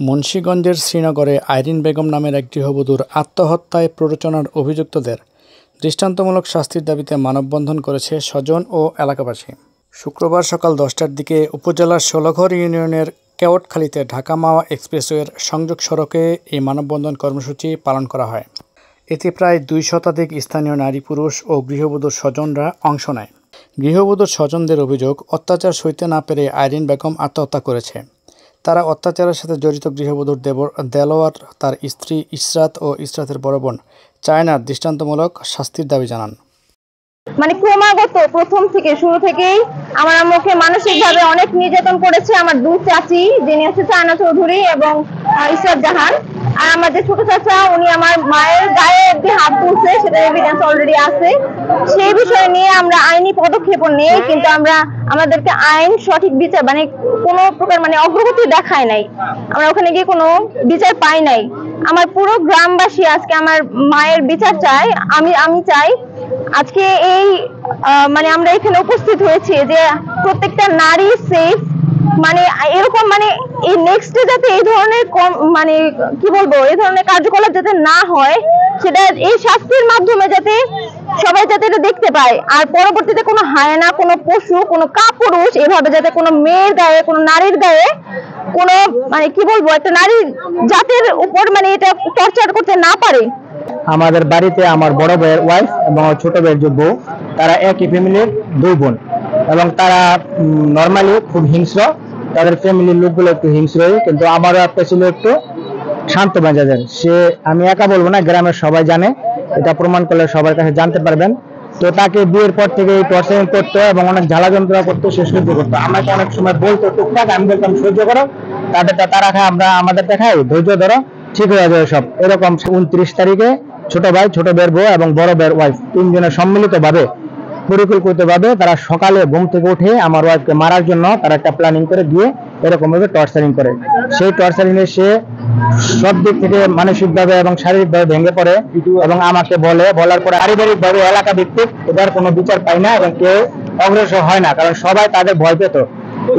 মুন্সিগঞ্জের শ্রীনগরে আইরিন বেগম নামের এক গৃহবধূর আত্মহত্যায় প্ররোচনার অভিযুক্তদের দৃষ্টান্তমূলক শাস্তির দাবিতে মানববন্ধন করেছে স্বজন ও এলাকাবাসী। শুক্রবার সকাল 10টার দিকে উপজেলার ষোলঘর ইউনিয়নের কেওটখালীতে ঢাকা-মাওয়া এক্সপ্রেসওয়ের সংযোগ সড়কে এই মানববন্ধন কর্মসূচি পালন করা হয়। এতে প্রায় 2 শতাধিক স্থানীয় নারী, পুরুষ ও গৃহবধূর স্বজনরা অংশ নেয়। গৃহবধূর স্বজনদের অভিযোগ, অত্যাচার সইতে না পেরে আইরিন বেগম আত্মহত্যা করেছে। তারা অত্যাচারের সাথে জড়িত গৃহবধূর দেলোয়ার, তার স্ত্রী ইসরাত ও ইসরাতের বড় বোন চায়নার দৃষ্টান্তমূলক শাস্তির দাবি জানান। ক্রমাগত প্রথম থেকে শুরু থেকেই আমার আম্মুকে মানসিকভাবে অনেক নির্যাতন করেছে আমার 2 চাচি, যিনি হচ্ছে চায়না চৌধুরী এবং ইসরাত জাহান। আর আমার যে ছোট চাচা, উনি আমার মায়ের গায়ে অব্দি হাত তুলছে, সেটা এভিডেন্স অলরেডি আছে। সেই বিষয় নিয়ে আমরা আইনি পদক্ষেপ নেই, কিন্তু আমাদেরকে আইন সঠিক বিচার কোনো প্রকার অগ্রগতি দেখায় নাই। আমরা ওখানে গিয়ে কোনো বিচার পাই নাই। আমার পুরো গ্রামবাসী আজকে আমার মায়ের বিচার চায়। আমি চাই আজকে এই আমরা এখানে উপস্থিত হয়েছি যে প্রত্যেকটা নারী সেফ, এরকম এই নেক্সটে যাতে এই ধরনের এই ধরনের কার্যকলাপ যাতে না হয়, সেটা এই শাস্তির মাধ্যমে যাতে সবাই যাতে এটা দেখতে পায়। আর পরবর্তীতে কোনো হায়না, কোনো পশু, কোনো কাপুরুষ এভাবে যাতে কোনো মেয়ের গায়ে, কোনো নারীর গায়ে কোনো একটা নারী জাতির উপর এটা টর্চার করতে না পারে। আমাদের বাড়িতে আমার বড় ভাইয়ের ওয়াইফ এবং ছোট ভাইয়ের যে বউ, তারা একই ফ্যামিলির 2 বোন এবং তারা নর্মালি খুব হিংস্র। তাদের ফ্যামিলির লোকগুলো একটু হিংস্রই, কিন্তু আমারও একটা ছিল একটু শান্ত মেজাজের। আমি একা বলবো না, গ্রামের সবাই জানে, এটা প্রমাণ করলে সবার কাছে জানতে পারবেন। তো তাকে বিয়ের পর থেকে এই টর্চারিং করতো এবং অনেক জ্বালা যন্ত্রণা করতো, সে সহ্য করতো। আমাকে অনেক সময় বলতো টুকটাক, আমি বলতাম সহ্য করো, তাদেরটা তারা খায়, আমরা আমাদের দেখাই, ধৈর্য ধরো, ঠিক হয়ে যাবে সব। এরকম 29 তারিখে ছোট ভাই, ছোট ভাইয়ের বউ এবং বড় ভাইয়ের ওয়াইফ 3 জনের সম্মিলিতভাবে পরিকল্পিতভাবে তারা সকালে ঘুম থেকে উঠে আমার ওয়াইফকে মারার জন্য তারা একটা প্ল্যানিং করে দিয়ে এরকম ভাবে টর্চারিং করে। সেই টর্চারিং এ সে সব দিক থেকে মানসিকভাবে এবং শারীরিকভাবে ভেঙে পড়ে এবং আমাকে বলার পরে পারিবারিকভাবে এলাকা ভিত্তিক এটার কোনো বিচার পাই না এবং কেউ অগ্রসর হয় না, কারণ সবাই তাদের ভয় পেত।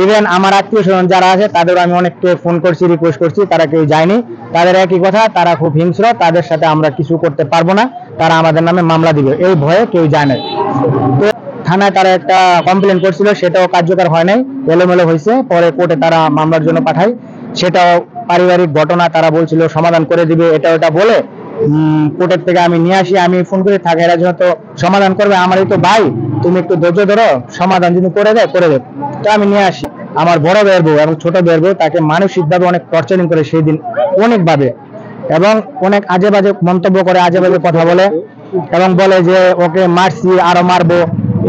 ইভেন আমার আত্মীয় স্বজন যারা আছে তাদের আমি অনেককে ফোন করছি, রিকোয়েস্ট করছি, তারা কেউ যায়নি। তাদের একই কথা, তারা খুব হিংস্র, তাদের সাথে আমরা কিছু করতে পারবো না, তারা আমাদের নামে মামলা দিবে, এই ভয়ে কেউ যায় না। তো থানায় তারা একটা কমপ্লেন করছিল, সেটাও কার্যকর হয় নাই, এলোমেলো হয়েছে। পরে কোর্টে তারা মামলার জন্য পাঠায়, সেটাও পারিবারিক ঘটনা, তারা বলছিল সমাধান করে দিবে, এটা ওটা বলে কোর্টের থেকে আমি নিয়ে আসি। আমি ফোন করে থাকি, এরা যেহেতু সমাধান করবে, আমারই তো ভাই, তুমি একটু ধৈর্য ধরো, সমাধান যদি করে দেয় করে দেব। তো আমি নিয়ে আসি। আমার বড় ভাইয়ের বউ এবং ছোট ভাইয়ের বউ তাকে মানসিকভাবে অনেক টর্চারিং করে সেই দিন অনেকভাবে, এবং অনেক আজে বাজে মন্তব্য করে, আজে বাজে কথা বলে এবং বলে যে ওকে মারছি, আরো মারবো,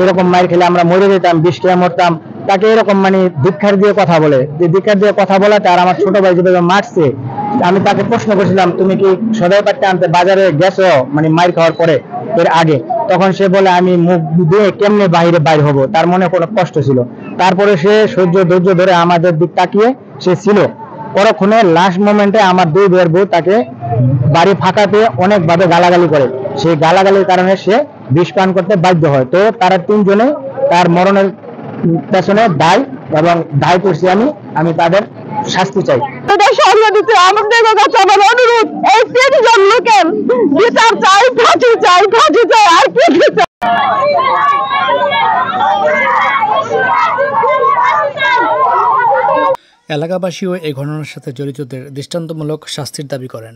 এরকম মার খেলে আমরা মরে যেতাম, বিষ খেয়ে মরতাম। তাকে এরকম ধিক্কার দিয়ে কথা বলে, ধিক্কার দিয়ে কথা বলাতে আর আমার ছোট ভাই যেভাবে মারছে, আমি তাকে প্রশ্ন করছিলাম তুমি কি সদাই পাট্টা আনতে বাজারে গেছো মার খাওয়ার পরে, এর আগে? তখন সে বলে আমি মুখ দিয়ে কেমনে বাইরে হবো, তার মনে কোনো কষ্ট ছিল। তারপরে সে ধৈর্য ধরে আমাদের দিক তাকিয়ে সে ছিল। পরক্ষণে লাস্ট মোমেন্টে আমার 2 ভাইয়ের বউ তাকে বাড়ি ফাঁকাতে অনেকভাবে গালাগালি করে। সেই গালাগালির কারণে সে বিষ পান করতে বাধ্য হয়। তো তারা 3 জনে তার মরণের পেছনে দায় এবং দায় করছি আমি তাদের শাস্তি চাই। আমাদের কাছে আমার অনুরোধ, এই 3 জন লোকের বিচার চাই, ফাঁসি চাই, আর কি চাই। এলাকাবাসীও এই ঘটনার সাথে জড়িতদের দৃষ্টান্তমূলক শাস্তির দাবি করেন।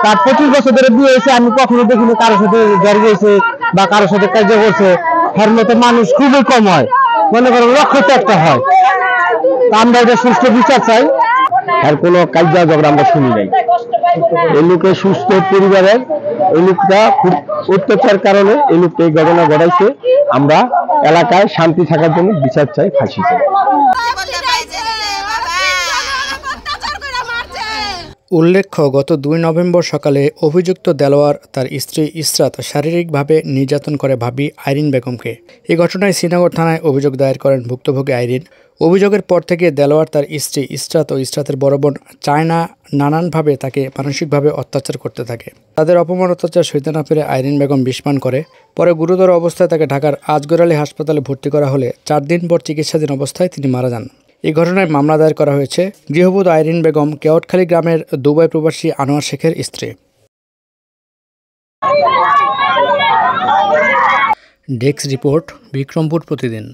তার 25 বছর ধরে বিয়ে হয়েছে, আমি কখনো দেখিনি কারোর সাথে জড়িয়ে গেছে বা কারোর সাথে কাজ করছে। এর মতো মানুষ খুবই কম হয়, মনে করো লক্ষ্যতে একটা হয়। আমরা এটা সুষ্ঠু বিচার চাই। আর কোনো কাজা ঝগড়া আমরা শুনি নাই। এই লোকের সুস্থ পরিবারের, এই লোকটা খুব অত্যাচার কারণে এই লোকটা এই ঘটনা ঘটাইছে। আমরা এলাকায় শান্তি থাকার জন্য বিচার চাই, ফাঁসি চাই। উল্লেখ্য, গত 2 নভেম্বর সকালে অভিযুক্ত দেলোয়ার তার স্ত্রী ইসরাত শারীরিকভাবে নির্যাতন করে ভাবি আইরিন বেগমকে। এই ঘটনায় শ্রীনগর থানায় অভিযোগ দায়ের করেন ভুক্তভোগী আইরিন। অভিযোগের পর থেকে দেলোয়ার, তার স্ত্রী ইসরাত ও ইসরাতের বড় বোন চায়না নানানভাবে তাকে মানসিকভাবে অত্যাচার করতে থাকে। তাদের অপমান অত্যাচার সইতে না পেরে আইরিন বেগম বিষ পান করে। পরে গুরুতর অবস্থায় তাকে ঢাকার আজগর আলী হাসপাতালে ভর্তি করা হলে 4 দিন পর চিকিৎসাধীন অবস্থায় তিনি মারা যান। এই ঘটনায় মামলা দায়ের করা হয়েছে। গৃহবধূ আইরিন বেগম কেওটখালী গ্রামের দুবাই প্রবাসী আনোয়ার শেখের স্ত্রী। ডেস্ক রিপোর্ট, বিক্রমপুর প্রতিদিন।